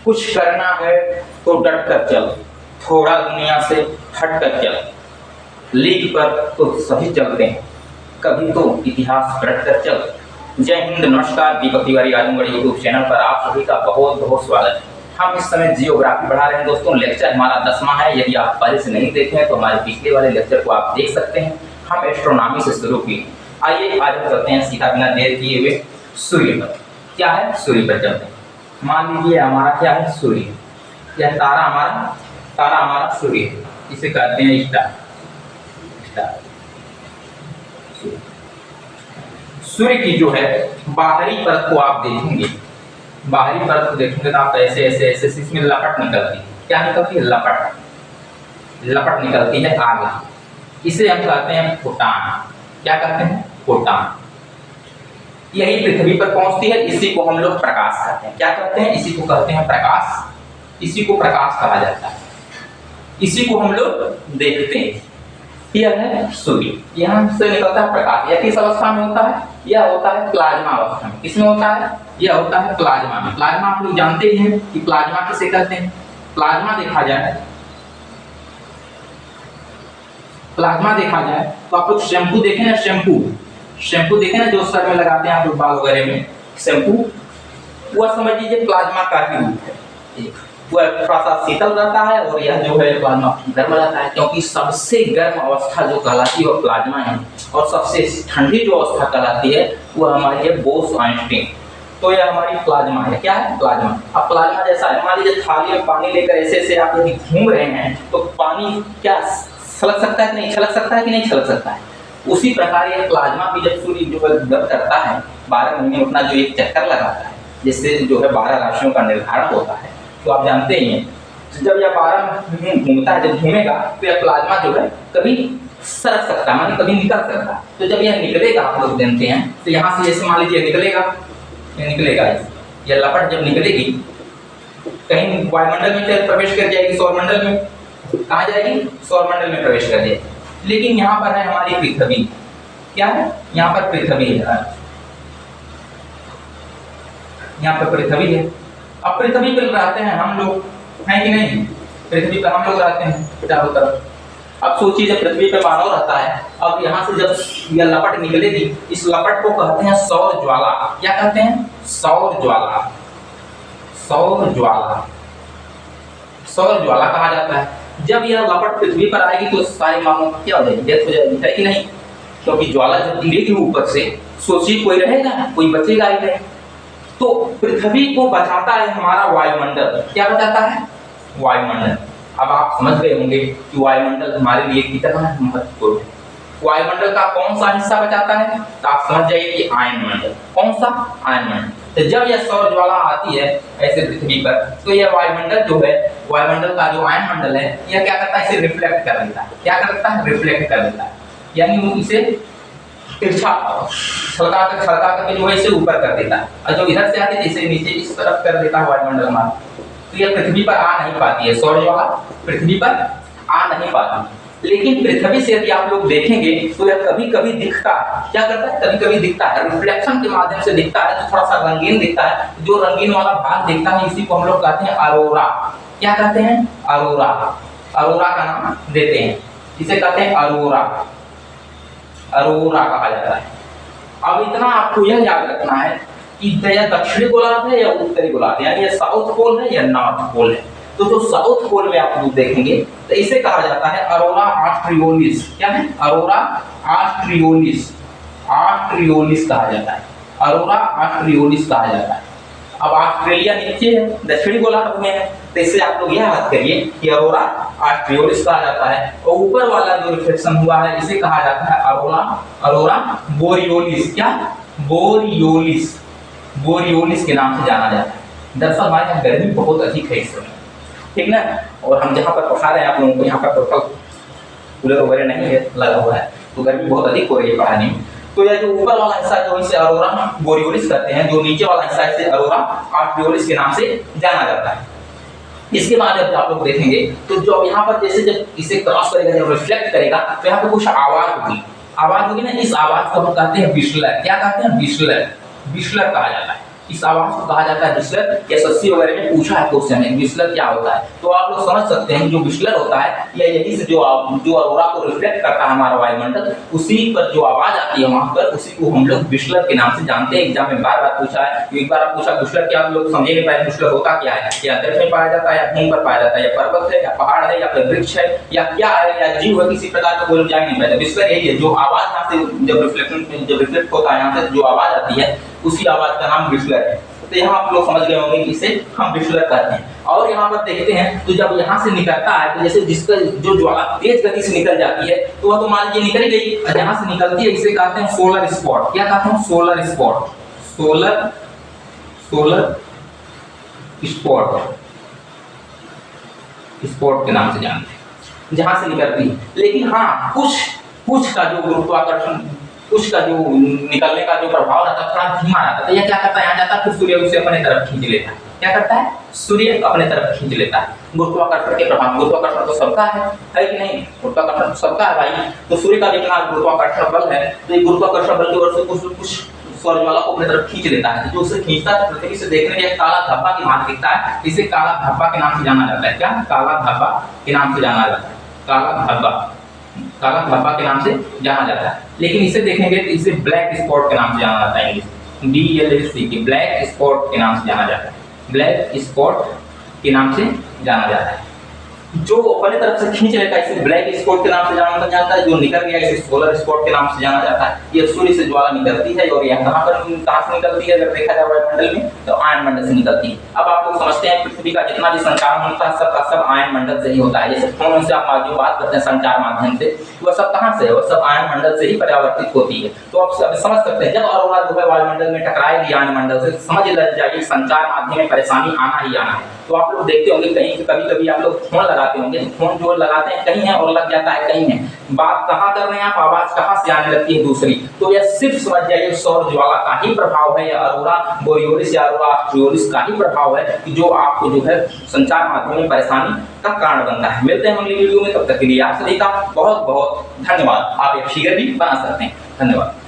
कुछ करना है तो डट कर चल, थोड़ा दुनिया से हट कर चल। लीक पर तो सभी चलते हैं, कभी तो इतिहास रट कर चल। जय हिंद, नमस्कार। दीपक तिवारी आजमगढ़ यूट्यूब चैनल पर आप सभी का बहुत बहुत स्वागत है। हम इस समय जियोग्राफी पढ़ा रहे हैं दोस्तों। लेक्चर हमारा 10वां है। यदि आप पहले से नहीं देखे हैं तो हमारे पिछले वाले लेक्चर को आप देख सकते हैं। हम एस्ट्रोनॉमी से शुरू किए। आइए आज हम चलते हैं सीधा बिना देर किए हुए सूर्य पर। क्या है, सूर्य पर चलते हैं। मान लीजिए हमारा क्या है, सूर्य। यह तारा हमारा सूर्य है। इसे कहते हैं स्टार। सूर्य की जो है बाहरी परत को आप देखेंगे, बाहरी परत को देखेंगे तो आप ऐसे ऐसे ऐसे इसमें लपट निकलती है। क्या निकलती है? लपट निकलती है आग। इसे हम कहते हैं फोटान। क्या कहते हैं? फोटान। यही पृथ्वी पर पहुंचती है। इसी को हम लोग प्रकाश कहते हैं। क्या कहते हैं? इसी को कहते हैं प्रकाश। इसी को प्रकाश कहा जाता है। इसी को हम लोग देखते हैं। यह है सूर्य। यहाँ से निकलता है प्रकाश। यह किस अवस्था में होता है? यह होता है प्लाज्मा अवस्था में। किसमें होता है? यह होता है प्लाज्मा में। प्लाज्मा आप लोग जानते ही हैं कि प्लाज्मा किसे कहते हैं। प्लाज्मा देखा जाए तो आप लोग शैम्पू देखें ना, शैम्पू देखें ना, जो सर में लगाते हैं आप लोग बाल वगैरह में, शैम्पू, वह समझ लीजिए प्लाज्मा का ही रूप है। वह थोड़ा सा शीतल रहता है और यह जो है प्लाज्मा गर्म रहता है, क्योंकि सबसे गर्म अवस्था जो कहलाती है वह प्लाज्मा है और सबसे ठंडी जो अवस्था कहलाती है वह हमारी है बोस-आइंस्टीन। तो यह हमारी प्लाज्मा है। क्या है? प्लाज्मा। अब प्लाज्मा जैसा है, मान लीजिए थाली में पानी लेकर ऐसे ऐसे आप यदि घूम रहे हैं तो पानी क्या छलक सकता है कि नहीं? छलक सकता है कि नहीं छलक सकता है? उसी प्रकार ये प्लाज्मा भी जब सूर्य जो है गर्म करता है, 12 महीने अपना जो एक चक्कर लगाता है, जिससे जो है 12 राशियों का निर्धारण होता है, तो आप जानते ही हैं जब यह 12 महीने घूमता है, जब घूमेगा तो यह प्लाज्मा जो है कभी सरक सकता है, माने कभी निकल सकता है। तो जब यह निकलेगा, आप लोग जानते हैं, तो यहाँ से जैसे मान लीजिए निकलेगा, यह लपट जब निकलेगी कहीं वायुमंडल में प्रवेश कर जाएगी, सौरमंडल में। कहाँ जाएगी? सौरमंडल में प्रवेश कर जाएगी। लेकिन यहाँ पर है हमारी पृथ्वी। क्या है? यहाँ पर पृथ्वी है। यहाँ पर पृथ्वी है। अब पृथ्वी पर रहते हैं हम लोग, हैं कि नहीं? पृथ्वी पर हम लोग रहते हैं चारों तरफ। अब सोचिए जब पृथ्वी पर मानव रहता है, अब यहाँ से जब यह लपट निकलेगी, इस लपट को कहते हैं सौर ज्वाला। क्या कहते हैं? सौर ज्वाला कहा जाता है। जब यह लपट पृथ्वी पर आएगी तो सारे मानव क्या हो जाएगी? डेथ हो जाएगी, है कि नहीं? क्योंकि ज्वाला जब गिरेगी ऊपर से, सोचिए कोई रहेगा? कोई बचेगा ही नहीं। तो पृथ्वी को बचाता है हमारा वायुमंडल। क्या बचाता है? वायुमंडल। अब आप समझ गए होंगे कि वायुमंडल हमारे लिए कितना महत्वपूर्ण है। वायुमंडल का कौन सा हिस्सा बचाता है? तो आप समझ जाइए कि आयनमंडल। कौन सा? आयनमंडल। तो जब यह सौर ज्वाला आती है ऐसे पृथ्वी पर, तो यह वायुमंडल जो है, वायुमंडल का जो आयनमंडल है, यह क्या करता है? इसे रिफ्लेक्ट कर देता है। क्या करता है? रिफ्लेक्ट कर देता है। यानी वो इसे तिरछा छलका कर जो है इसे ऊपर कर देता है, और जो इधर से आती है इसे नीचे इस तरफ कर देता है वायुमंडल हमारा। तो यह पृथ्वी पर आ नहीं पाती है, सौर ज्वाला पृथ्वी पर आ नहीं पाती। लेकिन पृथ्वी से यदि आप लोग देखेंगे तो यह कभी कभी दिखता है। क्या करता है? कभी कभी दिखता है, रिफ्लेक्शन के माध्यम से दिखता है, तो थोड़ा सा रंगीन दिखता है। जो रंगीन वाला भाग दिखता है इसी को हम लोग कहते हैं अरोरा। क्या कहते हैं? अरोरा। अरोरा का नाम देते हैं, इसे कहते हैं अरोरा कहा जाता है। अब इतना आपको यह याद रखना है कि यह दक्षिणी गोलार्ध है या उत्तरी गोलार्ध, यानी यह साउथ पोल है या नॉर्थ पोल है। तो जो साउथ पोल में आप लोग देखेंगे तो इसे कहा जाता है अरोरा ऑस्ट्रियोलिस। क्या है? अरोरा ऑस्ट्रियोलिस कहा जाता है। अरोरा ऑस्ट्रियोलिस कहा जाता है। अब ऑस्ट्रेलिया नीचे है, दक्षिणी गोलार्ध में है, तो इससे आप लोग यह याद करिए कि अरोरा ऑस्ट्रियोलिस कहा जाता है। और ऊपर वाला जो रिफ्लेक्शन हुआ है इसे कहा जाता है अरोरा बोरियोलिस। क्या? बोरियोलिस के नाम से जाना जाता है। दरअसल हमारे यहाँ गर्मी बहुत अधिक है इस समय, ठीक ना? और हम जहाँ पर पढ़ा रहे हैं आप लोगों को, यहाँ पर कूलर वगैरह नहीं है लगा हुआ है, तो गर्मी बहुत अधिक हो रही है पढ़ाने में। तो यह जो ऊपर वाला हिस्सा जो इसे अरोरा बोरियोलिस कहते हैं, जो नीचे वाला हिस्सा इसे अरोरा ऑस्ट्रियोलिस के नाम से जाना जाता है। इसके बाद जब आप लोग देखेंगे तो जो यहाँ पर जैसे जब इसे क्रॉस करेगा, जब रिफ्लेक्ट करेगा, तो यहाँ पे कुछ आवाज होगी ना, इस आवाज को हम कहते हैं विस्लर। क्या कहते हैं? विस्लर कहा जाता है। इस आवाज को कहा जाता है विस्लर। एसएससी वगैरह में पूछा है क्वेश्चन में विस्लर क्या होता है, तो आप लोग समझ सकते हैं जो विस्लर होता है या यही से जो अरोरा को रिफ्लेक्ट करता है हमारा वायुमंडल, उसी पर जो आवाज आती है वहां पर, उसी को हम लोग विस्लर के नाम से जानते हैं। एग्जाम में बार बार पूछा है, एक बार आप पूछा विस्लर क्या, आप लोग समझे नहीं पाए विस्लर होता क्या है, या अंतरिक्ष में पाया जाता है या भूमि पर पाया जाता है, या पर्वत है या पहाड़ है या फिर वृक्ष है या क्या है या जीव है, किसी प्रकार का कोई लोग जान नहीं पाते। विस्लर यही है, जो आवाज यहाँ से जब रिफ्लेक्ट होता है यहाँ से जो आवाज आती है उसी आवाज का नाम विस्लर है। तो यहाँ आप लोग समझ गए होंगे कि इसे हम विस्लर कहते हैं। और यहाँ पर देखते हैं तो जब यहाँ से निकलता है तो जैसे जिसका जो ज्वाला तेज गति से निकल जाती है तो वह तो मान लीजिए निकल गई, और यहाँ से निकलती है इसे कहते हैं सोलर स्पॉट। क्या कहते हैं? Solar spot. सोलर स्पॉट के नाम से जानते हैं जहां से निकलती है। लेकिन हाँ कुछ का जो गुरुत्वाकर्षण, कुछ का जो निकलने का जो प्रभाव रहता है थोड़ा धीमा रहता है। यह क्या करता है, यहाँ जाता है फिर सूर्य उसे अपने तरफ खींच लेता है। क्या करता है? सूर्य अपने तरफ खींच लेता है गुरुत्वाकर्षण के प्रभाव। गुरुत्वाकर्षण तो सबका है कि नहीं? गुरुत्वाकर्षण तो सबका है भाई। तो सूर्य का जितना गुरुत्वाकर्षण बल है तो ये गुरुत्वाकर्षण बल की वजह से कुछ सौरज्वाला को अपनी तरफ खींच लेता है। जो उसे खींचता है पृथ्वी से देखने में काला धब्बा की भांति दिखता है, इसे काला धब्बा के नाम से जाना जाता है। क्या? काला धब्बा के नाम से जाना जाता है। काला धब्बा के नाम से जाना जाता है। लेकिन इसे देखेंगे तो इसे ब्लैक स्पॉट के नाम से जाना जाता है। इंग्लिश BLAC के ब्लैक स्पॉट के नाम से जाना जाता है। ब्लैक स्पॉट के नाम से जाना जाता है। जो अपने तरफ से खींच लेता है इसे ब्लैक स्पॉट के नाम से जाना जाता है। जो निकल गया इसे सोलर स्पॉट के नाम से जाना जाता है। ये सूर्य से ज्वाला निकलती है और यह कहां से निकलती है? अगर देखा जाए वायुमंडल में तो आयन मंडल से निकलती है। अब आप लोग समझते हैं पृथ्वी का जितना भी संचार होता है सबका सब आयन मंडल से ही होता है। जैसे फोन से आप जो बात करते हैं संचार माध्यम से, वह सब कहां से है? वह सब आयन मंडल से ही परावर्तित होती है। तो आप समझ सकते हैं जब अरोरा जो है वायुमंडल में टकराएगी आयन मंडल से, समझ जाइए संचार माध्यम में परेशानी आना ही आना है। तो आप लोग देखते होंगे कहीं कभी आप लोग फोन लगाते होंगे, फोन जो लगाते हैं कहीं है और लग जाता है कहीं है। बात कहाँ कर रहे हैं आप, आवाज कहाँ से आने लगती है दूसरी। तो यह सिर्फ समझ जाइए सौर ज्वाला का ही प्रभाव है या अरोरा बोरियोलिस या अरोरा ऑस्ट्रियोलिस का ही प्रभाव है कि जो आपको जो है संचार माध्यम में परेशानी का कारण बनता है। मिलते हैं अगली वीडियो में, तब तक के लिए आप सभी का बहुत बहुत धन्यवाद। आप एक फिगर भी बना सकते हैं। धन्यवाद।